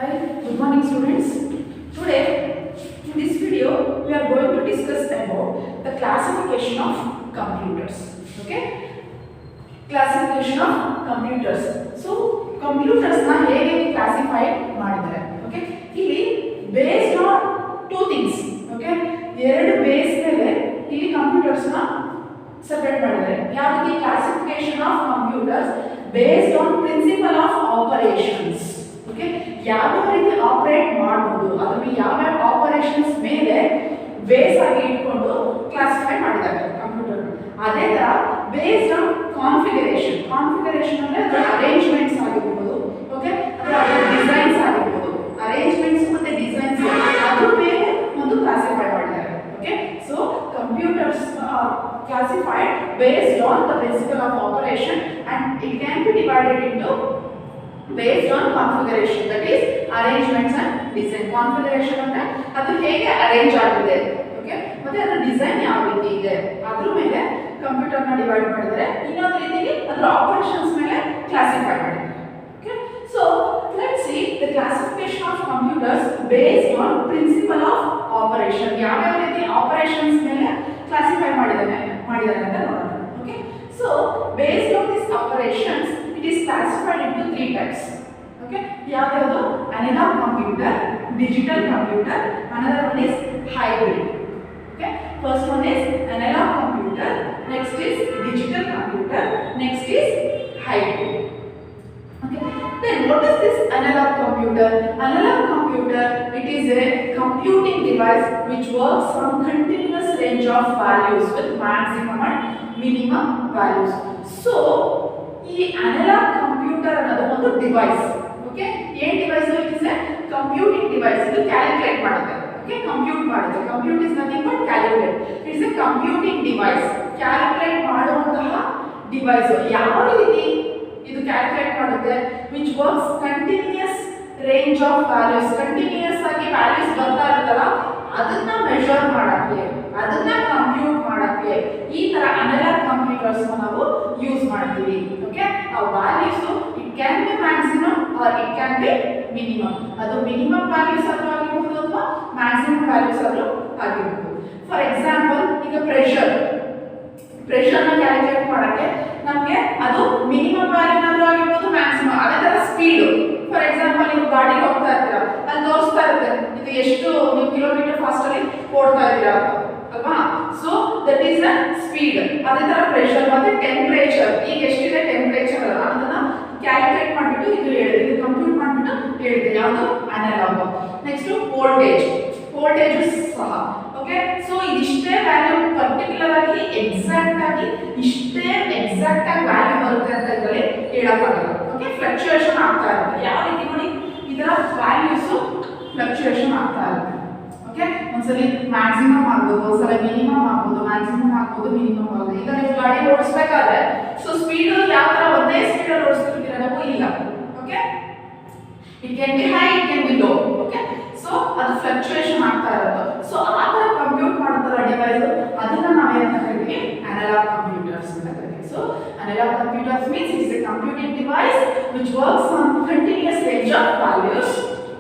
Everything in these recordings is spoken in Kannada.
Hi, good morning students. Today in this video we are going to discuss about the classification of computers. Okay? Classification of computers. So computers na hege classify ಮಾಡಿದ್ದಾರೆ. Okay? ಇಲ್ಲಿ based on two things. Okay? ಎರಡು ಬೇಸ್ ಮೇಲೆ ಇಲ್ಲಿ ಕಂಪ್ಯೂಟರ್ಸ್ ನ ಸೆಪರೇಟ್ ಮಾಡಿದ್ದಾರೆ. ಯಾವ ರೀತಿ classification of computers based on principle of operations. Okay ಯಾವ ರೀತಿ ಆಪರೇಟ್ ಮಾಡಬಹುದು ಅದನ್ನ ಯಾವ ಆಪರೇಷನ್ಸ್ ಮೇಲೆ ಬೇಸ್ ಆಗಿ ಇಟ್ಕೊಂಡು ಕ್ಲಾಸಿಫೈ ಮಾಡಿದ್ದಾರೆ ಕಂಪ್ಯೂಟರ್. ಅದೇ ತರ ಬೇಸ್ಡ್ ಆನ್ ಕಾನ್ಫಿಗರೇಷನ್ ಅಂದ್ರೆ ಅದರ ಅರೇಂಜ್ಮೆಂಟ್ಸ್ ಆಗಿರಬಹುದು. ಓಕೆ ಅದರ ಡಿಸೈನ್ಸ್ ಆಗಿರಬಹುದು. ಅರೇಂಜ್ಮೆಂಟ್ಸ್ ಮತ್ತೆ ಡಿಸೈನ್ಸ್ ಅದ್ರ ಮೇಲೆ ಒಂದು ಕ್ಲಾಸಿಫೈ ಮಾಡಿದ್ದಾರೆ. Okay so computers classified based on the principle of operation and it can be divided into based on configuration, that is arrangements and design. Configuration ಅಂದ್ರೆ ಅದು ಹೇಗೆ ಅರೇಂಜ್ ಆಗಿದೆ, ಓಕೆ ಮತ್ತೆ ಅದರ ಡಿಸೈನ್ ಯಾವ ರೀತಿ ಇದೆ ಅದ್ರ ಮೇಲೆ ಕಂಪ್ಯೂಟರ್ ನ ಡಿವೈಡ್ ಮಾಡಿದ್ದಾರೆ. ಇನ್ನೊಂದು ರೀತಿಯಲ್ಲಿ ಅದರ ಆಪರೇಷನ್ಸ್ ಮೇಲೆ ಕ್ಲಾಸಿಫೈ ಮಾಡಿದ್ದಾರೆ. Okay so let's see the classification of computers based on principle of operation. ಯಾವ ರೀತಿ ಆಪರೇಷನ್ಸ್ ಮೇಲೆ ಕ್ಲಾಸಿಫೈ ಮಾಡಿದ್ದಾರೆ ಅಂತ ನೋಡೋಣ. Okay so based on this operations it is classified into three types. Okay ಯಾವ್ಯಾವುದು analog computer, digital computer, another one is hybrid. Okay first one is analog computer, next is digital computer, next is hybrid. Okay then what is this analog computer? Analog computer, it is a computing device which works from continuous range of values with maximum and minimum values. So ಈ ಅನಲಾಗ್ ಕಂಪ್ಯೂಟರ್ ಅನ್ನೋದು ಒಂದು ಡಿವೈಸ್. ಓಕೆ ಏನ್ device? It is a computing device. ಇದು ಕ್ಯಾಲ್ಕುಲೇಟ್ ಮಾಡುತ್ತೆ. ಓಕೆ ಕಂಪ್ಯೂಟ್ ಮಾಡುತ್ತೆ. Compute is nothing but calculate. It is a computing device. Calculate ಮಾಡುವಂತಹ ಡಿವೈಸ್. ಯಾವ ರೀತಿ ಇದು ಕ್ಯಾಲ್ಕುಲೇಟ್ ಮಾಡುತ್ತೆ? Which works continuous range of values. Continuous ಆಗಿ ವ್ಯಾಲ್ಯೂಸ್ ಬರ್ತಾ ಇರುತ್ತಲ್ಲ ಅದನ್ನ ಮೆಷರ್ ಮಾಡಕ್ಕೆ, ಅದನ್ನ ಕಂಪ್ಯೂಟ್ ಮಾಡಕ್ಕೆ ಈ ತರ ಅನಲಾಗ್ ಕಂಪ್ಯೂಟರ್ಸ್ ನಾವು ಯೂಸ್ ಮಾಡ್ತೀವಿ. ಓಕೆ ಆ values it can be maximum or it can be minimum. ಅದು ಮಿನಿಮಮ್ ವ್ಯಾಲ್ಯೂಸ್ ಆದ್ರೂ ಆಗಿರಬಹುದು ಅಥವಾ ಮ್ಯಾಕ್ಸಿಮಮ್ ವ್ಯಾಲ್ಯೂಸ್ ಆದ್ರೂ ಆಗಿರಬಹುದು. ಫಾರ್ ಎಕ್ಸಾಂಪಲ್ ಈಗ ಪ್ರೆಷರ್ ನ ಕ್ಯಾಲ್ಕುಲೇಟ್ ಮಾಡಕ್ಕೆ ನಮಗೆ ಅದು ಮಿನಿಮಮ್ ವ್ಯಾಲ್ಯೂನಾದ್ರೂ ಆಗಿರಬಹುದು ಮ್ಯಾಕ್ಸಿಮಮ್. ಅದೇ ತರ ಸ್ಪೀಡ್ ಫಾರ್ ಎಕ್ಸಾಂಪಲ್ ನೀವು ಗಾಡಿ ಹೋಗ್ತಾ ಇರ್ತೀರಾ ಅಲ್ಲಿ ತೋರಿಸ್ತಾ ಇರುತ್ತೆ ಇದು ಎಷ್ಟು ನೀವು ಕಿಲೋಮೀಟರ್ ಫಾಸ್ಟ್ ಅಲ್ಲಿ ಓಡ್ತಾ ಇದ್ದೀರಾ ಅಲ್ವಾ. So that is the speed. ಅದೇ ತರ ಪ್ರೆಷರ್ ಮತ್ತೆ ಟೆಂಪರೇಚರ್. ಈಗ ಎಷ್ಟಿದೆ ಟೆಂಪರೇಚರ್ ಅಲ್ಲ ಅದನ್ನ ಕ್ಯಾಲ್ಕುಲೇಟ್ ಮಾಡಿಬಿಟ್ಟು ಇದು ಹೇಳಿದೆ, ಇದು ಕಂಪ್ಯೂಟ್ ಮಾಡಿಬಿಟ್ಟು ಹೇಳಿದೆ. ಯಾವುದು ಅನಲಾಗ್. ನೆಕ್ಸ್ಟ್ ವೋಲ್ಟೇಜ್ ಸಹ. ಓಕೆ ಸೊ ಇದಿಷ್ಟೇ ವ್ಯಾಲ್ಯೂ ಪರ್ಟಿಕ್ಯುಲರ್ ಆಗಿ ಎಕ್ಸಾಕ್ಟ್ ಆಗಿ ಇಷ್ಟೇ ಎಕ್ಸಾಕ್ಟ್ ಆಗಿ ವ್ಯಾಲ್ಯೂ ಬರುತ್ತೆ ಅಂತ ಇದರಲ್ಲಿ ಹೇಳಕ್ಕಾಗಲ್ಲ. ಓಕೆ ಫ್ಲಕ್ಚುಯೇಷನ್ ಆಗ್ತಾ ಇರುತ್ತೆ. ಯಾವ ರೀತಿ ನೋಡಿ ಇದರ ವ್ಯಾಲ್ಯೂಸ್ ಫ್ಲಕ್ಚುಯೇಷನ್ ಆಗ್ತಾ ಇರುತ್ತೆ. ಓಕೆ ಒಂದ್ಸಲಿ ಮ್ಯಾಕ್ಸಿಮಮ್ ಆಗ್ಬೋದು, ಒಂದ್ಸಲ ಮಿನಿಮಮ್ ಆಗ್ಬೋದು, ಮ್ಯಾಕ್ಸಿಮಮ್ ಆಗ್ಬೋದು, ಮಿನಿಮಮ್ ಆಗ್ಬೋದು. ಈಗ ನೀವು ಗಾಡಿ ಓಡಿಸ್ಬೇಕಾದ್ರೆ ಸೊ ಸ್ಪೀಡ್ ಯಾವ ತರ ಒಂದೇ ಸ್ಪೀಡ್ ಅಲ್ಲಿ ಓಡಿಸ್ತಿರ್ತೀರ ನಾವು ಇಲ್ಲ. Okay it can be high, it can B low. Okay so ಅದು ಫ್ಲಕ್ಚುಯೇಷನ್ ಆಗ್ತಾ ಇರುತ್ತೆ. ಸೊ ಆ ತರ ಕಂಪ್ಯೂಟ್ ಮಾಡ್ತಾರ ಡಿವೈಸ್ ಅದನ್ನ ನಾವೇನಂತ ಕರಿತೀವಿ ಅನಲಾಗ್ ಕಂಪ್ಯೂಟರ್ಸ್ ಅಂತ ಕರಿತೀವಿ. So analogue computers means it is a computing device which works on continuous range of values,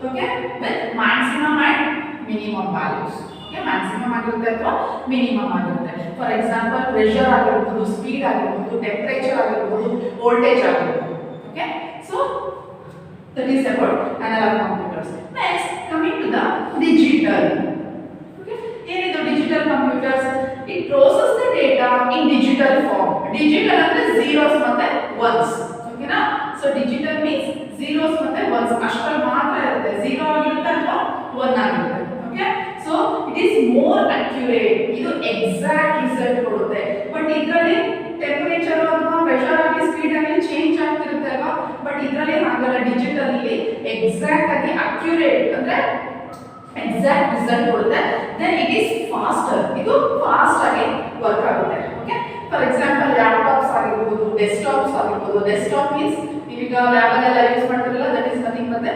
okay with maximum and minimum values. Okay maximum ಆಗಿರುತ್ತೆ ಅಥವಾ ಮಿನಿಮಮ್ ಆಗಿರುತ್ತೆ. ಫಾರ್ ಎಕ್ಸಾಂಪಲ್ ಪ್ರೆಷರ್ ಆಗಿರಬಹುದು, ಸ್ಪೀಡ್ ಆಗಿರಬಹುದು, ಟೆಂಪರೇಚರ್ ಆಗಿರಬಹುದು, ವೋಲ್ಟೇಜ್ ಆಗಿರಬಹುದು. Okay so that is about analog computers. Next coming to the digital. Okay ಏನಿದು digital computers? it process the data in digital form. Digital ಅಂದ್ರೆ zeros ಮತ್ತೆ ones. ಓಕೆನಾ ಸೊ ಡಿಜಿಟಲ್ ಮೀನ್ಸ್ zeros ಮತ್ತೆ ones ಅಷ್ಟರಲ್ಲಿ ಮಾತ್ರ ಇರುತ್ತೆ. 0 ಆಗಿರುತ್ತೆ ಅಥವಾ 1 ಆಗಿರುತ್ತೆ. Okay so it is more accurate. ಇದು ಎಕ್ಸಾಕ್ಟ್ ರಿಸಲ್ಟ್ ಕೊಡುತ್ತೆ. ಬಟ್ ಇದರಲ್ಲಿ ಟೆಂಪರೇಚರ್ ಅಥವಾ ಪ್ರೆಷರ್ ಆಗಿ ಸ್ಪೀಡ್ ಆಗಿ ಚೇಂಜ್ ಆಗ್ತಿರುತ್ತೆ ಅಲ್ವಾ. ಬಟ್ ಇದರಲ್ಲಿ ಹಾಗಲ್ಲ. ಡಿಜಿಟಲ್ ಅಲ್ಲಿ ಎಕ್ಸಾಕ್ಟ್ ಆಗಿ ಅಕ್ಯುರೇಟ್ ಅಂದ್ರೆ ಎಕ್ಸಾಕ್ಟ್ ರಿಸಲ್ಟ್ ಕೊಡುತ್ತೆ. Then it is faster. ಇದು ಫಾಸ್ಟ್ ಆಗಿ ವರ್ಕ್ ಆಗುತ್ತೆ. ಓಕೆ ಫಾರ್ ಎಕ್ಸಾಂಪಲ್ ಲ್ಯಾಪ್ಟಾಪ್ಸ್ ಆಗಿರಬಹುದು, ಡೆಸ್ಕ್ಟಾಪ್ಸ್ ಆಗಿರಬಹುದು. ಡೆಸ್ಕ್ಟಾಪ್ ಮೀನ್ಸ್ ನೀವೀಗ ಲ್ಯಾಬ್ ಅಲ್ಲೆಲ್ಲ ಯೂಸ್ ಮಾಡ್ತಿರಲ್ಲ ದಟ್ ಈಸ್ ನಥಿಂಗ್ ಮತ್ತೆ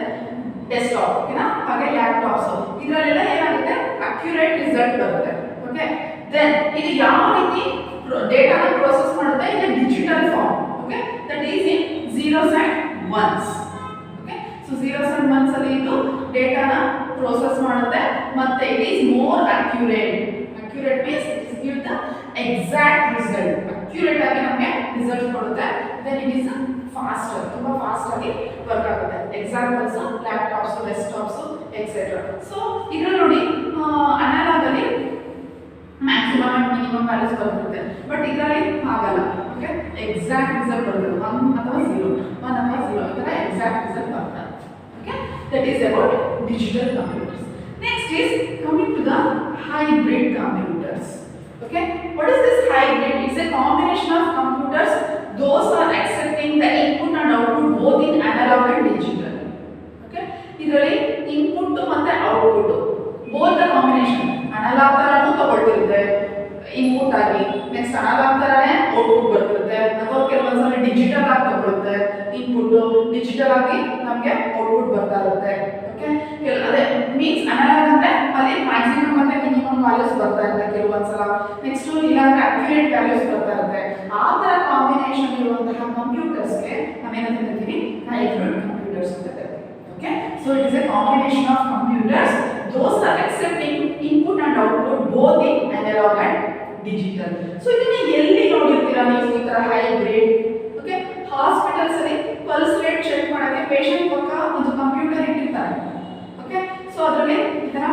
ಡೆಸ್ಕ್ಟಾಪ್. ಓಕೆನಾ ಹಾಗೆ ಲ್ಯಾಪ್ಟಾಪ್ಸ್ ಇದರಲ್ಲೆಲ್ಲ ಏನಾಗುತ್ತೆ ಅಕ್ಯುರೇಟ್ ರಿಸಲ್ಟ್ ಬರುತ್ತೆ. ಓಕೆ ದೆನ್ ಇದು ಯಾವ ರೀತಿ ಡೇಟಾನ ಪ್ರೋಸೆಸ್ ಮಾಡುತ್ತೆ? ಇದು digital form. Okay that is in zeros and ones. Okay so zeros and ones ಅಲ್ಲಿ ಇದು ಡೇಟಾನ ಪ್ರೋಸೆಸ್ ಮಾಡುತ್ತೆ ಮತ್ತೆ it is more accurate. Accurate means it is give the exact result. Accurate ಆಗಿ ನಮಗೆ ರಿಸಲ್ಟ್ ಕೊಡುತ್ತೆ. ದೆನ್ ಇಟ್ ಈಸ್ ಫಾಸ್ಟರ್, ತುಂಬಾ ಫಾಸ್ಟ್ ಆಗಿ ವರ್ಕ್ ಆಗುತ್ತೆ. Examples laptops, desktops etcetera. So ಇದರಲ್ಲಿ ನೋಡಿ ಅನಲಾಗ್ ಅಲ್ಲಿ ಮ್ಯಾಕ್ಸಿಮಮ್ ಅಂಡ್ ಮಿನಿಮಮ್ ವ್ಯಾಲ್ಯೂಸ್ ಬರುತ್ತೆ, ಬಟ್ ಇದರಲ್ಲಿ ಆಗಲ್ಲ. ಓಕೆ, ಎಕ್ಸಾಕ್ಟ್ ರಿಸಲ್ಟ್ ಬರುತ್ತೆ 1 ಅಥವಾ 0, 1 ಅಥವಾ 0 ಈ ತರ ಎಕ್ಸಾಕ್ಟ್ ರಿಸಲ್ಟ್ ಬರುತ್ತೆ. Okay, that is about digital computers. Next is coming to the hybrid computers. Okay, what is this hybrid? It's a combination of computers. Those are accepting the input and output both in analog and digital. Okay, ಇದರಲ್ಲಿ ಇನ್ಪುಟ್ ಮತ್ತೆ output both the combination. Analog ತರನೂ ತಗೊಳ್ತಿರುತ್ತೆ ಇನ್ಪುಟ್ ಆಗಿ, ನೆಕ್ಸ್ಟ್ ಅನಲಾಗ್ ತರನೇ ಔಟ್ಪುಟ್ ಬರ್ತಿರುತ್ತೆ, ಅಥವಾ ಕೆಲವೊಂದ್ಸಲ ಡಿಜಿಟಲ್ ಆಗಿ ತಗೊಳುತ್ತೆ ಇನ್ಪುಟ್, ಡಿಜಿಟಲ್ ಆಗಿ ನಮಗೆ ಔಟ್ಪುಟ್ ಬರ್ತಾ ಇರುತ್ತೆ. ಓಕೆ, ಅದೇ ಮೀನ್ಸ್ ಅನಲಾಗ್ ಅಂದ್ರೆ ಅಲ್ಲಿ ಮ್ಯಾಕ್ಸಿಮಮ್ ಮತ್ತೆ ಮಿನಿಮಮ್ ವ್ಯಾಲ್ಯೂಸ್ ಬರ್ತಾ ಇರುತ್ತೆ ಕೆಲವೊಂದ್ಸಲ, ನೆಕ್ಸ್ಟ್ ಇಲ್ಲಾಂದ್ರೆ ಅಕ್ಯುರೇಟ್ ವ್ಯಾಲ್ಯೂಸ್ ಬರ್ತಾ ಇರುತ್ತೆ. ಆ ತರ ಕಾಂಬಿನೇಷನ್ ಇರುವಂತಹ ಕಂಪ್ಯೂಟರ್ಸ್ಗೆ ನಾವೇನಂತ ಕರಿತೀವಿ? ಹೈಬ್ರಿಡ್ ಕಂಪ್ಯೂಟರ್ಸ್ ಅಂತ ಕರಿತೀವಿ. Okay, so it is a combination of computers. Those are accepting input and output both in analog and digital. So ಇದನ್ನ ಎಲ್ಲಿ ನೋಡಿರ್ತೀರಾ ನೀವು ಈ ತರ ಹೈಬ್ರಿಡ್? ಓಕೆ, ಹಾಸ್ಪಿಟಲ್ಸ್ ಅಲ್ಲಿ ಪಲ್ಸ್ ರೇಟ್ ಚೆಕ್ ಮಾಡಕ್ಕೆ ಪೇಷಂಟ್ ಪಕ್ಕ ಒಂದು ಕಂಪ್ಯೂಟರ್ ಇಟ್ಟಿರ್ತಾರೆ. ಓಕೆ, ಸೊ ಅದರಲ್ಲಿ ಈ ತರ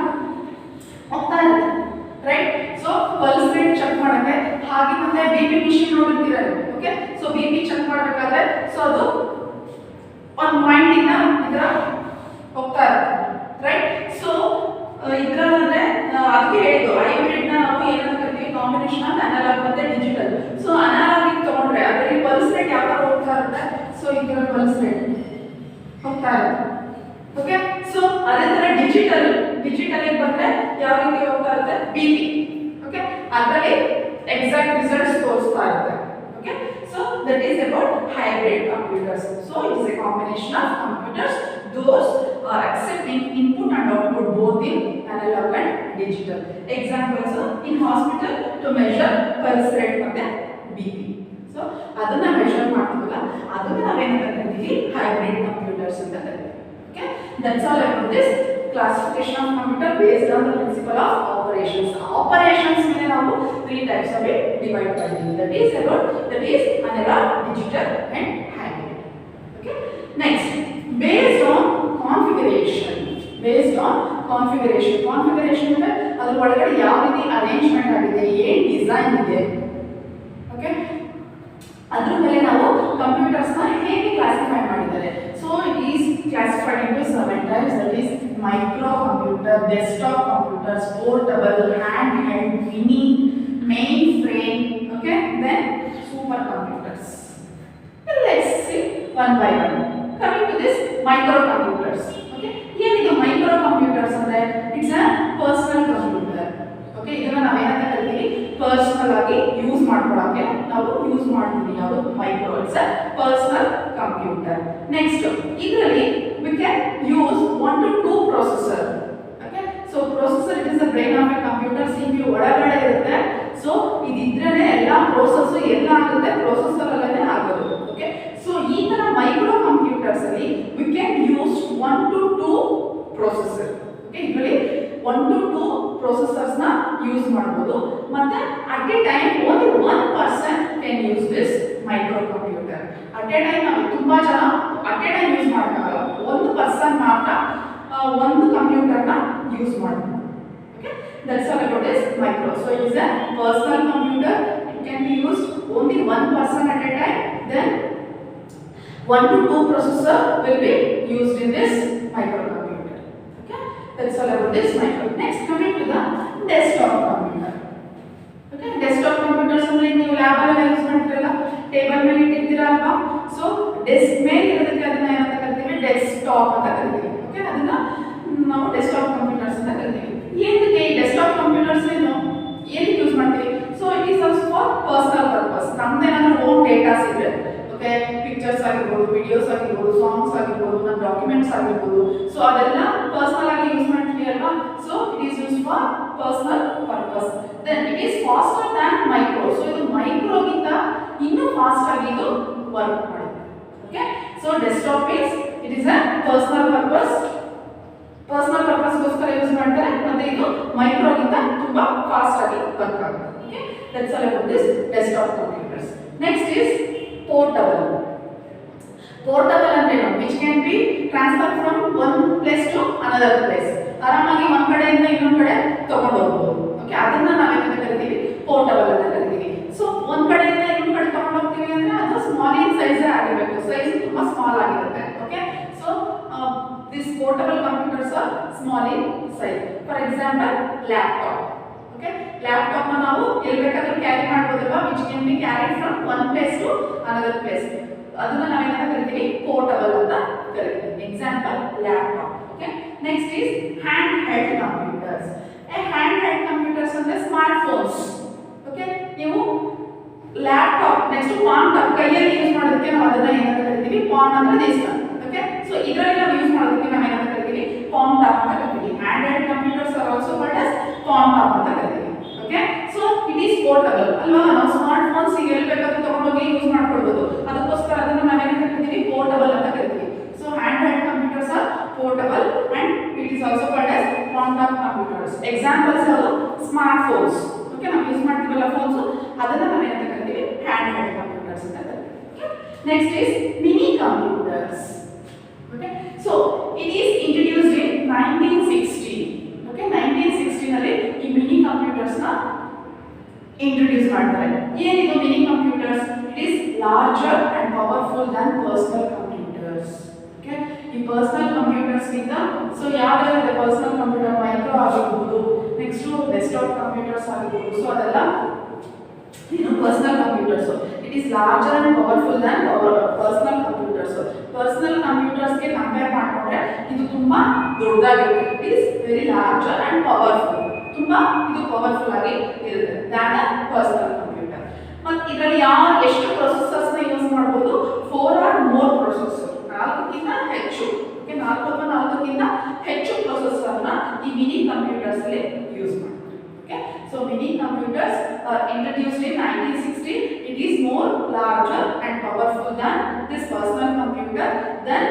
ಹೋಗ್ತಾ ಇರುತ್ತೆ, right? So pulse rate check ಮಾಡಕ್ಕೆ, ಹಾಗೆ ಮತ್ತೆ ಬಿಪಿ ಮಿಷಿನ್ ನೋಡಿರ್ತೀರಾ. ಓಕೆ, ಸೊ ಬಿಪಿ ಚೆಕ್ ಮಾಡಬೇಕಾದ್ರೆ ಸೊ ಅದು ಒಂದು ಪಾಯಿಂಟ್ ಇಂದ ಇದರ ಹೋಗ್ತಾ ಇರುತ್ತೆ, ರೈಟ್? ಸೊ ಇದರಲ್ಲಂದ್ರೆ ಅದಕ್ಕೆ ಹೇಳಿದ್ದು ಹೈಬ್ರಿಡ್ ನ ನಾವು ಏನಂತ ಕರಿತೀವಿ? ಕಾಂಬಿನೇಷನ್ ಆಫ್ ಅನಲಾಗ್ ಮತ್ತೆ ಡಿಜಿಟಲ್. ಸೊ ಅನಲಾಗ್ ತಗೊಂಡ್ರೆ ಅದರಲ್ಲಿ ಪಲ್ಸ್ ರೇಟ್ ಯಾವ ತರ ಹೋಗ್ತಾ ಇರುತ್ತೆ? ಸೊ ಈ ತರ ಪಲ್ಸ್ ರೇಟ್ ಹೋಗ್ತಾ ಇರುತ್ತೆ. ಓಕೆ, ಸೊ ಅದೇ ತರ ಡಿಜಿಟಲ್ ಬಂದ್ರೆ ಯಾವ ರೀತಿ ಹೋಗ್ತಾ ಇರುತ್ತೆ? ಬಿಪಿ. ಓಕೆ, ಅದರಲ್ಲಿ ಎಕ್ಸಾಕ್ಟ್ ರಿಸಲ್ಟ್ಸ್ ತೋರಿಸ್ತಾ ಇರುತ್ತೆ. Okay, so that is about hybrid computers. So it is a combination of computers. Those are accepting input and output both in analog and digital. Examples in hospital to measure pulse rate ಮತ್ತೆ BP. So ಅದನ್ನ measure ಮಾಡ್ತೀವಲ್ಲ, ಅದನ್ನ ನಾವೇನಂತ ಕರಿತೀವಿ? hybrid computers ಅಂತ ಕರಿತೀವಿ. Okay, that's all about this classification of computer based on the principle of operations. Operations ಮೇಲೆ ನಾವು 3 types of it divide ಮಾಡಿದ್ದೀವಿ. That is analog, digital and hybrid. Okay, next based on configuration. Configuration ಅಂದ್ರೆ ಅದರ ಒಳಗಡೆ ಯಾವ ರೀತಿ ಅರೇಂಜ್ಮೆಂಟ್ ಆಗಿದೆ, ಏನು ಡಿಸೈನ್ ಇದೆ. ಓಕೆ, ಅದರ ಮೇಲೆ ನಾವು ಕಂಪ್ಯೂಟರ್ಸ್ ನ ಹೇಗೆ ಕ್ಲಾಸಿಫೈ ಮಾಡಿದ್ದಾರೆ. So it is classified into 7 types. That is microcomputer, desktop computers, portable, handheld, mini, mainframe. Okay, then supercomputers. Let's see one by one. Coming to this microcomputers. Okay, ಏನಿದು microcomputers ಅಂದ್ರೆ it's a personal computer. Okay, ಇದನ್ನ ನಾವೇನಂತ ಕರಿತೀವಿ? ಪರ್ಸನಲ್ ಆಗಿ ಯೂಸ್ ಮಾಡ್ಕೊಳ್ಳೋಕೆ ನಾವು ಯೂಸ್ ಮಾಡ್ತೀವಿ. ಯಾವುದು? Micro. It's a personal computer. Next ಇದರಲ್ಲಿ we can use 1 to 2 processor. Okay, so processor it is the brain of a computer. CPU ಒಳಗಡೆ ಇರುತ್ತೆ. ಸೊ ಇದಿದ್ರೇನೆ ಎಲ್ಲ ಪ್ರೋಸೆಸ್ ಎಲ್ಲ ಆಗುತ್ತೆ, ಪ್ರೊಸೆಸರ್ ಅಲ್ಲೇ ಆಗೋದು. ಓಕೆ, ಸೊ ಈ ತರ ಮೈಕ್ರೋ ಕಂಪ್ಯೂಟರ್ಸ್ ಅಲ್ಲಿ we can use 1 to 2 processor. Okay, ಇದರಲ್ಲಿ 1 to 2 processors ನ ಯೂಸ್ ಮಾಡಬಹುದು. ಮತ್ತೆ at a time only one person can use this microcomputer. at a time ನಾವು ತುಂಬಾ ಜನ at a time ಯೂಸ್ ಮಾಡಲ್ಲ, ಒಂದು ಪರ್ಸನ್ ಮಾತ್ರ ಒಂದು ಕಂಪ್ಯೂಟರ್ ನ ಯೂಸ್ ಮಾಡಬಹುದು. Okay, that's all about this micro. So it is a personal computer. It can be used only one person at a time. Then 1 to 2 processor will be used in this microcomputer. Okay, that's all about this micro. Next, coming to the desktop computer. Okay, desktop computers ಅಂದ್ರೆ ನೀವು ಲ್ಯಾಬ್ ಅಲ್ಲಿ ಯೂಸ್ ಮಾಡ್ತಿರಲ್ಲ, ಟೇಬಲ್ ಮೇಲೆ ಇಟ್ಟಿರ್ತೀರಾ ಅಲ್ವಾ? ಸೊ ಡೆಸ್ಕ್ ಮೇಲೆ ಇರೋದಕ್ಕೆ ಅದನ್ನ ಏನಂತ ಕರಿತೀವಿ? ಡೆಸ್ಕ್ಟಾಪ್ ಅಂತ ಕರಿತೀವಿ. ಓಕೆ, ಅದನ್ನ ನಾವು ಡೆಸ್ಕ್ಟಾಪ್ ಕಂಪ್ಯೂಟರ್ಸ್ ಅಂತ ಕರಿತೀವಿ. ಏನಕ್ಕೆ ಈ ಡೆಸ್ಕ್ಟಾಪ್ ಕಂಪ್ಯೂಟರ್ಸ್ ಏನಕ್ಕೆ ಯೂಸ್ ಮಾಡ್ತೀವಿ? So it is also for personal purpose. ನಮ್ದೇನಾದ್ರೂ ಓನ್ ಡೇಟಾಸ್ ಇದೆ, ಓಕೆ, ಪಿಕ್ಚರ್ಸ್ ಆಗಿರ್ಬೋದು, ವಿಡಿಯೋಸ್ ಆಗಿರ್ಬೋದು, ಸಾಂಗ್ಸ್ ಆಗಿರ್ಬೋದು, ನಮ್ಮ ಡಾಕ್ಯುಮೆಂಟ್ಸ್ ಆಗಿರ್ಬೋದು, ಸೊ ಅದೆಲ್ಲ ಪರ್ಸನಲ್ ಆಗಿ ಯೂಸ್ ಮಾಡ್ತೀವಿ ಅಲ್ವಾ? So it is use for personal purpose. Then it is faster than micro. So ಇದು ಮೈಕ್ರೋಗಿಂತ ಇನ್ನೂ ಫಾಸ್ಟ್ ಆಗಿ ಇದು ವರ್ಕ್ ಮಾಡುತ್ತೆ. Okay, so desktop is it is a personal purpose personal ಪರ್ಪಸ್ಗೋಸ್ಕರ ಯೂಸ್ ಮಾಡ್ತಾರೆ, ಮತ್ತೆ ಇದು ಮೈಕ್ರೋಗಿಂತ ತುಂಬಾ ಫಾಸ್ಟ್ ಆಗಿ ವರ್ಕ್ ಆಗುತ್ತೆ. Okay, that's all about this desktop computers. Next is portable. Portable ಅಂದ್ರೆ ಏನು? Which can be transfer from one place to another place. ಆರಾಮಾಗಿ ಒಂದ್ ಕಡೆಯಿಂದ ಇನ್ನೊಂದ್ ಕಡೆ ತಗೊಂಡು ಹೋಗ್ಬೋದು. ಓಕೆ, ಅದನ್ನ ನಾವೇನಂತ ಕರಿತೀವಿ? ಪೋರ್ಟಬಲ್ ಅಂತ ಕರಿತೀವಿ. ಸೊ ಒಂದ್ ಕಡೆಯಿಂದ ಇನ್ನೊಂದ್ ಕಡೆ ತಗೊಂಡು ಹೋಗ್ತೀವಿ ಅಂದ್ರೆ ಅದು ಸ್ಮಾಲ್ ಇನ್ ಸೈಜ್ ಆಗಿರಬೇಕು, ಸೈಜ್ ತುಂಬಾ ಸ್ಮಾಲ್ ಆಗಿರುತ್ತೆ. Okay, so this portable computers are small in size. For example laptop. Okay, laptop ನ ನಾವು ಎಲ್ಲಿ ಬೇಕಾದ್ರೂ ಕ್ಯಾರಿ ಮಾಡಬಹುದಲ್ವಾ? Which can be carried from one place to another place. ಅದನ್ನ ನಾವೇನಂತ ಕರಿತೀವಿ? ಪೋರ್ಟಬಲ್ ಅಂತ ಕರಿತೀವಿ. Example laptop. Okay, next is hand held computers. Hand held computers ಅಂದ್ರೆ ಸ್ಮಾರ್ಟ್ ಫೋನ್ಸ್. ಓಕೆ, ನೀವು ಲ್ಯಾಪ್ಟಾಪ್ ನೆಕ್ಸ್ಟ್ ಪಾನ್ ಟಾಪ್ ಕೈಯಲ್ಲಿ ಯೂಸ್ ಮಾಡೋದಕ್ಕೆ ನಾವು ಅದನ್ನ ಏನಂತ ಕರಿತೀವಿ? ಪಾನ್ ಅಂದ್ರೆ ದಿಸ್ ಒನ್. ಓಕೆ, ಸೊ ಇದರಲ್ಲಿ ನಾವು ಯೂಸ್ ಮಾಡೋದಕ್ಕೆ ನಾವು ಏನಂತ ಕರಿತೀವಿ? ಪಾನ್ ಟಾಪ್ ಅಂತ ಕರಿತೀವಿ. Hand held computers are also called as PAN top ಅಂತ ಕರಿತೀವಿ. Okay, so it is portable ಅಲ್ವಾ? ನಾವು ಸ್ಮಾರ್ಟ್ ಫೋನ್ಸ್ ಈಗ ಎಲ್ಲಿ ಬೇಕಾದ್ರೂ ತಗೊಂಡೋಗಿ ಯೂಸ್ ಮಾಡ್ಕೊಳ್ಬಹುದು. ಅದಕ್ಕೋಸ್ಕರ ಅದನ್ನ ನಾವೇನಂತ ಕರಿತೀವಿ? ಪೋರ್ಟಬಲ್ ಅಂತ ಕರಿತೀವಿ. So hand held computers are portable and it is also called as quantum computers. Examples are smart phones. Okay, ನಾವು ಯೂಸ್ ಮಾಡ್ತೀವಲ್ಲ ಫೋನ್ಸ್, ಅದನ್ನ ನಾವು ಏನಂತ ಕರಿತೀವಿ? ಹ್ಯಾಂಡ್ ಹೆಲ್ಡ್ ಕಂಪ್ಯೂಟರ್ಸ್ ಅಂತ ಕರಿತೀವಿ. Okay, next is mini computers. Okay, so it is introduced in 1960. Okay, 1960 ನಲ್ಲಿ ಈ ಮಿನಿ ಕಂಪ್ಯೂಟರ್ಸ್ ನ ಇಂಟ್ರೊಡ್ಯೂಸ್ ಮಾಡ್ತಾರೆ. ಏನಿದು mini computers? It is larger and powerful than personal computers. Okay, ಈ ಪರ್ಸನಲ್ ಕಂಪ್ಯೂಟರ್ಸ್ ಗಿಂತ ಸೊ ಯಾವ್ಯಾವ ಇದೆ? ಪರ್ಸನಲ್ ಕಂಪ್ಯೂಟರ್ ಮೈಕ್ರೋ ಆಗಿರಬಹುದು, ನೆಕ್ಸ್ಟ್ ಡೆಸ್ಕ್ಟಾಪ್ ಕಂಪ್ಯೂಟರ್ಸ್ ಆಗಿರಬಹುದು. ಸೊ ಅದೆಲ್ಲ ಏನು personal computers. It is larger and powerful than personal computers. Personal computers ಗೆ ಕಂಪೇರ್ ಮಾಡಿಕೊಂಡ್ರೆ ಇದು ತುಂಬಾ ದೊಡ್ಡದಾಗಿರುತ್ತೆ. It is very larger and powerful. ತುಂಬಾ ಇದು ಪವರ್ಫುಲ್ ಆಗಿ ಇರುತ್ತೆ ದ್ಯಾನ್ ಅ ಪರ್ಸನಲ್ ಕಂಪ್ಯೂಟರ್. ಮತ್ತೆ ಇದರಲ್ಲಿ ಎಷ್ಟು ಪ್ರೊಸೆಸರ್ಸ್ ನ ಯೂಸ್ ಮಾಡಬಹುದು? 4 or more ಪ್ರೊಸೆಸರ್, 4ಕ್ಕಿಂತ ಹೆಚ್ಚು. ಓಕೆ, 4 ಅಥವಾ 4ಕ್ಕಿಂತ ಹೆಚ್ಚು ಪ್ರೊಸೆಸರ್ ನ ಈ ಮಿನಿ ಕಂಪ್ಯೂಟರ್ಸ್ ಅಲ್ಲಿ ಯೂಸ್ ಮಾಡ್ತಾರೆ. Okay, so mini computers introduced in 1960. It is more larger and powerful than this personal computer. Then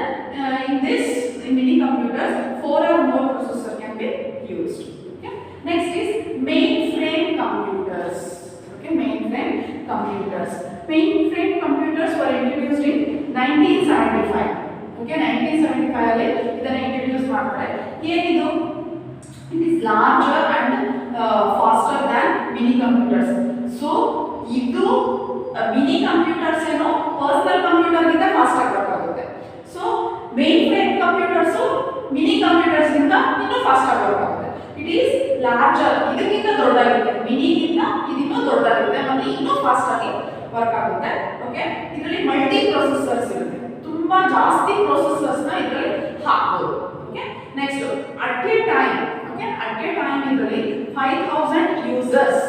in this mini computers 4 or more processor can be used. Okay, next is mainframe computers. Okay, mainframe computers. Mainframe computers were introduced in 1975. Okay, 1975 ಅಲ್ಲಿ ಇದನ್ನ ಇಂಟ್ರೊಡ್ಯೂಸ್ ಮಾಡ್ತಾರೆ. ಏನಿದು? It is larger and faster than mini computers. So ಇದು ಮಿನಿ ಕಂಪ್ಯೂಟರ್ಸ್ ಏನು ಪರ್ಸನಲ್ ಕಂಪ್ಯೂಟರ್ ಗಿಂತ ಫಾಸ್ಟ್ ಆಗಿ ವರ್ಕ್ ಆಗುತ್ತೆ. So main frame computers mini computers ಗಿಂತ ಇನ್ನೂ ಫಾಸ್ಟ್ ಆಗಿ ವರ್ಕ್ ಆಗುತ್ತೆ. ಇಟ್ ಈಸ್ ಲಾರ್ಜರ್, ಇದಕ್ಕಿಂತ ದೊಡ್ಡದಾಗಿರುತ್ತೆ. ಮಿನಿಗಿಂತ ಇದಿನ್ನೂ ದೊಡ್ಡದಾಗಿರುತ್ತೆ ಮತ್ತೆ ಇನ್ನೂ ಫಾಸ್ಟ್ ಆಗಿ ವರ್ಕ್ ಆಗುತ್ತೆ. ಓಕೆ, ಇದರಲ್ಲಿ ಮಲ್ಟಿ ಪ್ರೊಸೆಸರ್ಸ್ ಇರುತ್ತೆ, ತುಂಬಾ ಜಾಸ್ತಿ ಪ್ರೊಸೆಸರ್ಸ್ ನ ಇದರಲ್ಲಿ ಹಾಕಬಹುದು. Okay, next at A time. Okay, at A time ಇದರಲ್ಲಿ 5000 ಯೂಸರ್ಸ್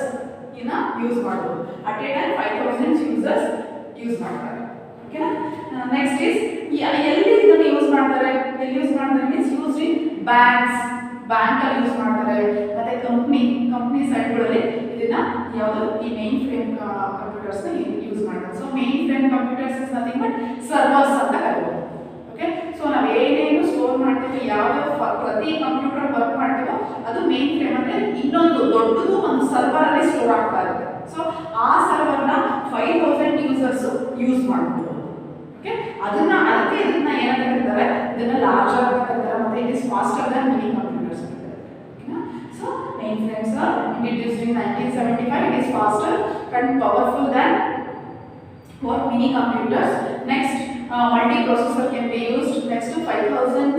ಇನ್ನ ಯೂಸ್ ಮಾಡಬಹುದು. At A time 5000 users use ಮಾಡ್ತಾರೆ. ಓಕೆನಾ? ನೆಕ್ಸ್ಟ್ ಇಸ್ ಎಲ್ಲಿ ಇದನ್ನ ಯೂಸ್ ಮಾಡ್ತಾರೆ? ಎಲ್ಲಿ ಯೂಸ್ ಮಾಡ್ತಾರೆ means use in banks, bank ಅಲ್ಲಿ ಯೂಸ್ ಮಾಡ್ತಾರೆ, ಮತ್ತೆ ಕಂಪ್ನಿ ಸೈಟ್ಗಳಲ್ಲಿ ಇದನ್ನ ಯಾವುದು ಈ ಮೇನ್ ಫ್ರೇಮ್ ಕಂಪ್ಯೂಟರ್ಸ್ ನ ಯೂಸ್ ಮಾಡ್ತಾರೆ. So main frame computers is nothing but servers ಅಂತ ಕರೀತಾರೆ. ಓಕೆ, ಸೊ ನಾವು ಏನೇನು ಸ್ಟೋರ್ ಮಾಡ್ತೀವಿ, ಯಾವ ಪ್ರತಿ ಕಂಪ್ಯೂಟರ್ ವರ್ಕ್ ಮಾಡ್ತೀವೋ ಅದು ಮೇನ್ ಫ್ರೇಮ್ ಅಂದ್ರೆ ಇನ್ನೊಂದು ದೊಡ್ಡದು ಒಂದು ಸರ್ವರ್ ಅಲ್ಲಿ ಸ್ಟೋರ್ ಆಗ್ತಾ ಇರುತ್ತೆ. ಸೊ ಆ ಸರ್ವರ್ ನ 5000 ಯೂಸರ್ಸ್ ಯೂಸ್ ಮಾಡ್ಬೋದು. ಓಕೆ, ಅದಕ್ಕೆ ಇದನ್ನ ಏನಂತ ಕರೀತಾರೆ? ಇದನ್ನ ಲಾರ್ಜರ್ ಅಂತ ಕರೀತಾರೆ ಮತ್ತೆ it is faster than mini computers ಅಂತ ಕರೀತಾರೆ. ಓಕೆನಾ? So mainframes are introduced in 1975. It is faster and powerful than what mini computers. Next, multi-processor can be used. Next, 5000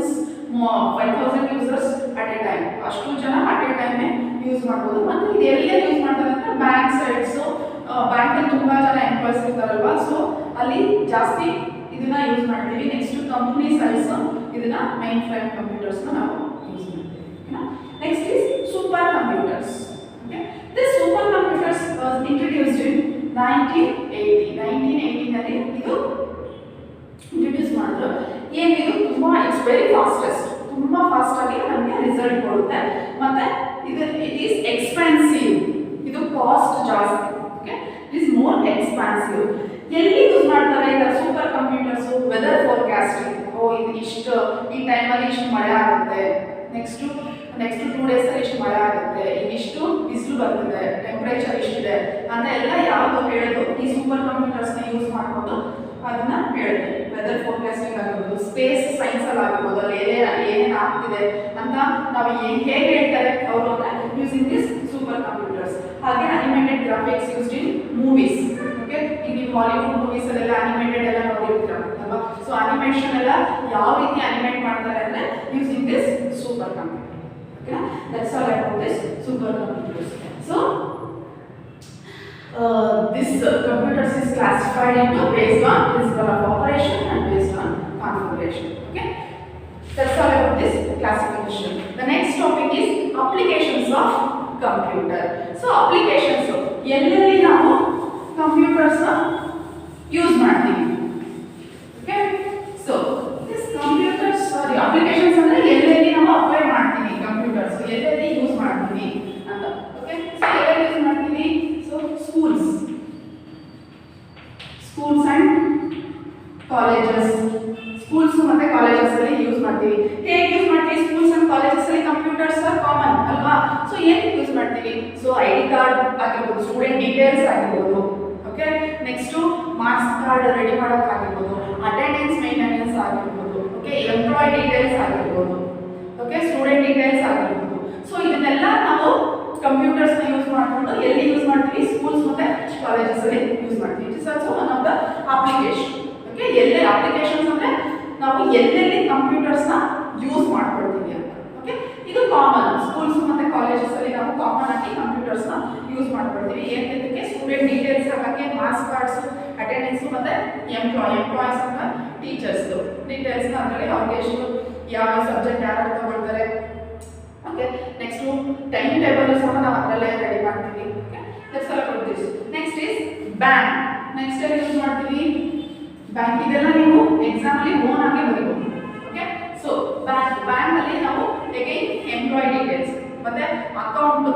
users at a time. ಅಷ್ಟು ಜನ at a time ಯೂಸ್ ಮಾಡಬಹುದು. ಮತ್ತೆ ಇದು ಎಲ್ಲಿ ಯೂಸ್ ಮಾಡ್ತಾರೆ ಅಂದ್ರೆ ಬ್ಯಾಂಕ್ ಸೈಡ್ಸ್, ಬ್ಯಾಂಕ್ ಅಲ್ಲಿ ತುಂಬಾ ಜನ ಎಂಪ್ಲಾಯ್ಸ್ ಇರ್ತಾರಲ್ವಾ, ಸೊ ಅಲ್ಲಿ ಜಾಸ್ತಿ ಇದನ್ನ ಯೂಸ್ ಮಾಡ್ತೀವಿ. ನೆಕ್ಸ್ಟ್ ಕಂಪನಿ ಸೈಡ್ಸ್ ಇದನ್ನ ಮೈನ್ ಫ್ರೇಮ್ ಕಂಪ್ಯೂಟರ್ಸ್ ನ ನಾವು ಯೂಸ್ ಮಾಡ್ತೀವಿ. Next is super computers. Okay, this super computers was introduced in 1980 ನಲ್ಲಿ ಇದು ಇಂಟ್ರೊಡ್ಯೂಸ್ ಮಾಡಿದ್ರು. ಏನಿದು ತುಂಬಾ ಇಟ್ಸ್ ವೆರಿ ಫಾಸ್ಟೆಸ್ಟ್, ತುಂಬಾ ಫಾಸ್ಟ್ ಆಗಿ ನಮಗೆ ರಿಸಲ್ಟ್ ಕೊಡುತ್ತೆ. ಮತ್ತೆ ಇದು ಇಟ್ ಈಸ್ ಎಕ್ಸ್ಪೆನ್ಸಿವ್, ಇದು ಕಾಸ್ಟ್ ಜಾಸ್ತಿ. Okay, it is more expensive. ಎಲ್ಲಿ ಯೂಸ್ ಮಾಡ್ತಾರೆ ಈಗ ಸೂಪರ್ ಕಂಪ್ಯೂಟರ್ಸ್? Weather forecasting. ಇದು ಇಷ್ಟು ಈ ಟೈಮಲ್ಲಿ ಇಷ್ಟು ಮಳೆ ಆಗುತ್ತೆ, ನೆಕ್ಸ್ಟ್ 2 ಡೇಸ್ ಅಲ್ಲಿ ಇಷ್ಟು ಮಳೆ ಆಗುತ್ತೆ, ಇಷ್ಟು ಬಿಸಿಲು ಬರ್ತದೆ, ಟೆಂಪರೇಚರ್ ಇಷ್ಟಿದೆ ಅಂತ ಎಲ್ಲ ಯಾವುದು ಹೇಳೋದು ಈ ಸೂಪರ್ ಕಂಪ್ಯೂಟರ್ಸ್ನ ಯೂಸ್ ಮಾಡಿಕೊಂಡು ಅದನ್ನ ಹೇಳುತ್ತೆ. ವೆದರ್ ಫೋರ್ಕಾಸ್ಟಿಂಗ್ ಆಗಿರ್ಬೋದು, ಸ್ಪೇಸ್ ಸೈನ್ಸ್ ಅಲ್ಲಿ ಆಗಿರ್ಬೋದು, ಅಲ್ಲಿ ಏನೇನು ಆಗ್ತಿದೆ ಅಂತ ನಾವು ಹೇಗೆ ಹೇಳ್ತಾರೆ ಅವರು ಅಂದ್ರೆ ಯೂಸಿಂಗ್ ದಿಸ್ ಸೂಪರ್ ಕಂಪ್ಯೂಟರ್ಸ್. ಹಾಗೆ animated graphics used in movies. Okay, ಈಗ ನೀವು ಹಾಲಿವುಡ್ ಮೂವೀಸ್ ಅಲ್ಲೆಲ್ಲ ಅನಿಮೇಟೆಡ್ ಎಲ್ಲ ನೋಡಿರ್ತೀರ ಅಲ್ವಾ? ಸೊ ಅನಿಮೇಷನ್ ಎಲ್ಲ ಯಾವ ರೀತಿ ಅನಿಮೇಟ್ ಮಾಡ್ತಾರೆ ಅಂದ್ರೆ using this super computer. Okay, that's all about this super computers. So this computers is classified into based on principle of operation and based on configuration. Okay, that's all about this classification. The next topic is applications of computer. So applications ಎಲ್ಲೆಲ್ಲಿ ನಾವು computers ನ ಯೂಸ್ ಮಾಡ್ತೀವಿ. Okay, so this computers sorry applications ಅಂದ್ರೆ ಎಲ್ಲೆಲ್ಲಿ ನಾವು ಅಪ್ಲೈ ಮಾಡ್ತೀವಿ computers, ಎಲ್ಲೆಲ್ಲಿ ಯೂಸ್ ಮಾಡ್ತೀವಿ ಅಂತ. Okay, so ಎಲ್ಲೆಲ್ಲಿ ಯೂಸ್ ಮಾಡ್ತೀವಿ? schools and colleges. schools ಮತ್ತೆ ಕಾಲೇಜಸ್ ಅಲ್ಲಿ ಯೂಸ್ ಮಾಡ್ತೀವಿ. ಹೇಗೆ ಯೂಸ್ ಮಾಡ್ತೀವಿ? schools and colleges ಅಲ್ಲಿ ಕಂಪ್ಯೂಟರ್ಸ್ ಆರ್ ಕಾಮನ್ ಅಲ್ವಾ? ಸೊ ಏನು ಯೂಸ್ ಮಾಡ್ತೀವಿ? ಸೊ ಐಡಿ ಕಾರ್ಡ್ ಆಗಿರ್ಬೋದು, ಸ್ಟೂಡೆಂಟ್ ಡೀಟೇಲ್ಸ್ ಆಗಿರ್ಬೋದು, okay, next marks card ready ಮಾಡೋಕೆ ಆಗಿರ್ಬೋದು, ಅಟೆಂಡೆನ್ಸ್ ಮೇಂಟೆನೆನ್ಸ್ ಆಗಿರ್ಬೋದು, ಓಕೆ, ಎಂಪ್ಲಾಯ್ ಡೀಟೇಲ್ಸ್ ಆಗಿರ್ಬೋದು, ಓಕೆ, ಸ್ಟೂಡೆಂಟ್ ಡೀಟೇಲ್ಸ್ ಆಗಿರ್ಬೋದು. ಸೊ ಇದನ್ನೆಲ್ಲ ನಾವು ಕಂಪ್ಯೂಟರ್ಸ್ ನ ಯೂಸ್ ಮಾಡಿಕೊಂಡು ಎಲ್ಲಿ ಯೂಸ್ ಮಾಡ್ತೀವಿ? ಸ್ಕೂಲ್ಸ್ ಮತ್ತೆ ಕಾಲೇಜಸ್ ಅಲ್ಲಿ ಯೂಸ್ ಮಾಡ್ತೀವಿ. It is also one of the application. Okay, ಎಲ್ಲೇ ಅಪ್ಲಿಕೇಶನ್ಸ್ ಅಂದ್ರೆ ನಾವು ಎಲ್ಲೆಲ್ಲಿ ಕಂಪ್ಯೂಟರ್ಸ್ ನ ಯೂಸ್ ಮಾಡ್ಕೊಳ್ತೀವಿ ಅಂತ. ಓಕೆ, ಇದು ಕಾಮನ್. ಸ್ಕೂಲ್ಸ್ ಮತ್ತೆ ಕಾಲೇಜಸ್ ಅಲ್ಲಿ ನಾವು ಕಾಮನ್ ಆಗಿ ಕಂಪ್ಯೂಟರ್ಸ್ ನ ಯೂಸ್ ಮಾಡ್ಕೊಳ್ತೀವಿ. ಏನಕ್ಕೆ? ಸ್ಟೂಡೆಂಟ್ ಡೀಟೇಲ್ಸ್ ಹಾಕಕ್ಕೆ, ಮಾರ್ಕ್ಸ್ ಕಾರ್ಡ್ಸ್, ಅಟೆಂಡೆನ್ಸ್ ಮತ್ತೆ ಎಂಪ್ಲಾಯ್ಸ್ ಅಂತ ಟೀಚರ್ಸ್ ಡೀಟೇಲ್ಸ್ ನ ಅದರಲ್ಲಿ ಅವ್ರಿಗೆ ಎಷ್ಟು ಯಾವ ಸಬ್ಜೆಕ್ಟ್ ಯಾರು ತಗೊಳ್ತಾರೆ. ಓಕೆ, ನೆಕ್ಸ್ಟ್ ಟೈಮ್ ಟೇಬಲ್ ಸಹ ನಾವು ಅದರಲ್ಲೇ ರೆಡಿ ಮಾಡ್ತೀವಿ. Okay, that's all about this. Next is bank. Next ಅಲ್ಲಿ ಯೂಸ್ ಮಾಡ್ತೀವಿ ಬ್ಯಾಂಕ್. ಇದೆಲ್ಲ ನೀವು ಎಕ್ಸಾಮ್ ಅಲ್ಲಿ ಓನ್ ಆಗಿ ಬರೀಬಹುದು. ಓಕೆ, ಸೊ ಬ್ಯಾಂಕ್ ಅಲ್ಲಿ ನಾವು ಅಗೈನ್ ಎಂಪ್ಲಾಯ್ ಡೀಟೇಲ್ಸ್ ಮತ್ತೆ ಅಕೌಂಟ್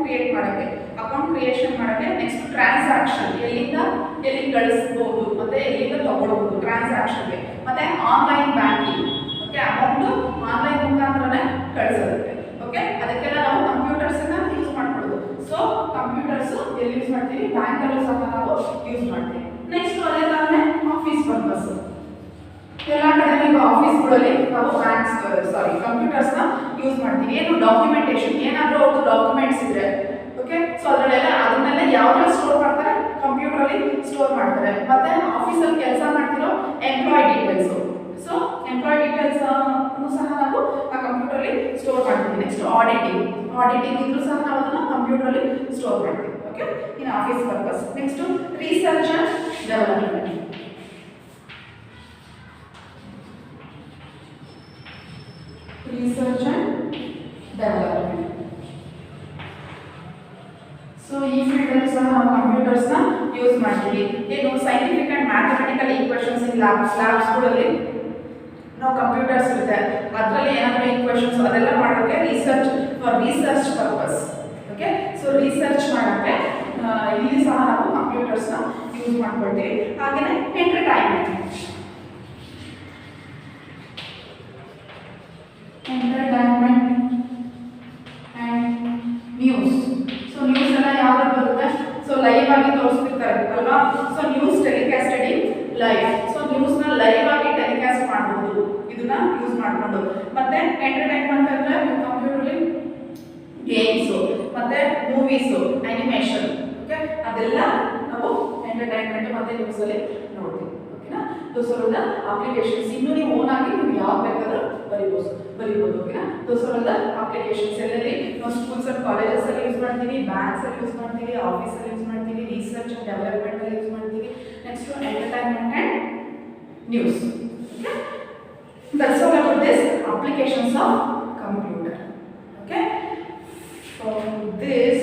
ಕ್ರಿಯೇಟ್ ಮಾಡಕ್ಕೆ, ಅಕೌಂಟ್ ಕ್ರಿಯೇಷನ್ ಮಾಡಕ್ಕೆ, ನೆಕ್ಸ್ಟ್ ಟ್ರಾನ್ಸಾಕ್ಷನ್ ಎಲ್ಲಿಂದ ಎಲ್ಲಿ ಕಳಿಸಬಹುದು ಮತ್ತೆ ಎಲ್ಲಿಂದ ತಗೊಳ್ಬಹುದು ಟ್ರಾನ್ಸಾಕ್ಷನ್ಗೆ, ಮತ್ತೆ online banking. Okay, amount online ಮುಖಾಂತರನೇ ಕಳಿಸೋದಕ್ಕೆ. ಓಕೆ, ಅದಕ್ಕೆಲ್ಲ ನಾವು ಕಂಪ್ಯೂಟರ್ಸ್ ಅನ್ನ ಯೂಸ್ ಮಾಡ್ಕೊಳ್ಳೋದು. ಸೊ ಕಂಪ್ಯೂಟರ್ಸ್ ಎಲ್ಲಿ ಯೂಸ್ ಮಾಡ್ತೀವಿ? ಬ್ಯಾಂಕ್ ಅಲ್ಲೂ ಸಹ ನಾವು ಯೂಸ್ ಮಾಡ್ತೀವಿ. ನೆಕ್ಸ್ಟ್ ಅದೇ ತಾನೇ ಆಫೀಸ್ ಪರ್ಪಸ್. ಎಲ್ಲ ಕಡೆ ಈಗ ಆಫೀಸ್ಗಳಲ್ಲಿ ನಾವು ಕಂಪ್ಯೂಟರ್ಸ್ ನ ಯೂಸ್ ಮಾಡ್ತೀವಿ. ಏನು ಡಾಕ್ಯುಮೆಂಟೇಶನ್, ಏನಾದರೂ ಒಂದು ಡಾಕ್ಯುಮೆಂಟ್ಸ್ ಇದ್ರೆ, ಓಕೆ, ಸೊ ಅದರಲ್ಲೆಲ್ಲ ಅದನ್ನೆಲ್ಲ ಯಾವ್ದ್ರಲ್ಲಿ ಸ್ಟೋರ್ ಮಾಡ್ತಾರೆ? ಕಂಪ್ಯೂಟರ್ ಅಲ್ಲಿ ಸ್ಟೋರ್ ಮಾಡ್ತಾರೆ. ಮತ್ತೆ ಆಫೀಸಲ್ಲಿ ಕೆಲಸ ಮಾಡ್ತಿರೋ employee details, so employee details ಸಹ ನಾವು ಆ ಕಂಪ್ಯೂಟರ್ ಅಲ್ಲಿ ಸ್ಟೋರ್ ಮಾಡ್ತೀವಿ. ನೆಕ್ಸ್ಟ್ ಆಡಿಟಿಂಗ್ ಇದ್ರೂ ಸಹ ನಾವು ಅದನ್ನ ಕಂಪ್ಯೂಟರ್ ಅಲ್ಲಿ ಸ್ಟೋರ್ ಮಾಡ್ತೀವಿ. Okay, in office purpose. Next research and development. Research and development. So ಈ ಫೀಲ್ಡ್ ಅಲ್ಲಿ ಸಹ ನಾವು ಕಂಪ್ಯೂಟರ್ಸ್ ನ ಯೂಸ್ ಮಾಡ್ತೀವಿ. ಏನು ಸೈಂಟಿಫಿಕ್ ಅಂಡ್ ಮ್ಯಾಥಮೆಟಿಕಲ್ ಈಕ್ವೇಷನ್ಸ್ ಇನ್ ಲ್ಯಾಬ್ಸ್ಗಳಲ್ಲಿ ನಾವು ಕಂಪ್ಯೂಟರ್ಸ್ ಇರುತ್ತೆ, ಅದರಲ್ಲಿ ಏನಾದರೂ ಈಕ್ವೇಷನ್ಸ್ ಅದೆಲ್ಲ ಮಾಡೋಕ್ಕೆ research purpose. Okay, so research ಮಾಡೋಕ್ಕೆ ಇಲ್ಲಿ ಸಹ ನಾವು ಕಂಪ್ಯೂಟರ್ಸ್ನ ಯೂಸ್ ಮಾಡ್ಕೊಳ್ತೀವಿ. ಹಾಗೆಯೇ entertainment and news. So news ಎಲ್ಲ ಯಾವ್ದು ಬರುತ್ತೆ? ಸೊ ಲೈವ್ ಆಗಿ ತೋರಿಸ್ತಿರ್ತಾರೆ ಅಲ್ವಾ? ಸೊ ನ್ಯೂಸ್ ಟೆಲಿಕಾಸ್ಟೆಡ್ ಇನ್ ಲೈವ್. ಸೊ ನ್ಯೂಸ್ನ ಲೈವ್ ಆಗಿ ಟೆಲಿಕಾಸ್ಟ್ ಮಾಡಬಹುದು ಇದನ್ನ ಯೂಸ್ ಮಾಡಿಕೊಂಡು. ಮತ್ತೆ ಎಂಟರ್ಟೈನ್ಮೆಂಟ್ ಅಂದ್ರೆ ಕಂಪ್ಯೂಟರ್ಲಿ ಗೇಮ್ಸು ಮತ್ತೆ ಮೂವೀಸು, ಅನಿಮೇಷನ್, ಓಕೆ, ಅದೆಲ್ಲ ನಾವು ಎಂಟರ್ಟೈನ್ಮೆಂಟ್ ಮತ್ತೆ ನ್ಯೂಸಲ್ಲಿ ನೋಡ್ತೀವಿ. ಓಕೆನಾ? Those are the applications. ಇನ್ನು ನೀವು ಓನ್ ಆಗಿ ನೀವು ಯಾವ್ದು ಬೇಕಾದ್ರೂ ಬರೀಬೋದು. ಓಕೆನಾ? Those are the applications. ಎಲ್ಲೆಲ್ಲಿ ನಾವು ಸ್ಕೂಲ್ಸ್ ಅಂಡ್ ಕಾಲೇಜಸ್ ಅಲ್ಲಿ ಯೂಸ್ ಮಾಡ್ತೀವಿ, ಬ್ಯಾಂಕ್ಸ್ ಅಲ್ಲಿ ಯೂಸ್ ಮಾಡ್ತೀವಿ, ಆಫೀಸ್ ಅಲ್ಲಿ ಯೂಸ್ ಮಾಡ್ತೀವಿ, ರಿಸರ್ಚ್ ಅಂಡ್ ಡೆವಲಪ್ಮೆಂಟ್ ಅಲ್ಲಿ ಯೂಸ್ ಮಾಡ್ತೀವಿ. Next entertainment and news. Okay, that's all about this applications of computer. Okay, for this,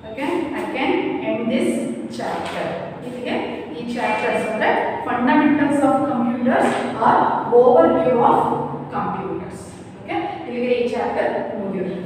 okay, I can end this chapter. Okay, ಈ ಚಾಪ್ಟರ್ಸ್ ಅಂದ್ರೆ fundamentals of computers are over view of computers. Okay, ಇಲ್ಲಿಗೆ ಈ ಚಾಪ್ಟರ್ ಮುಗಿಯುತ್ತೆ.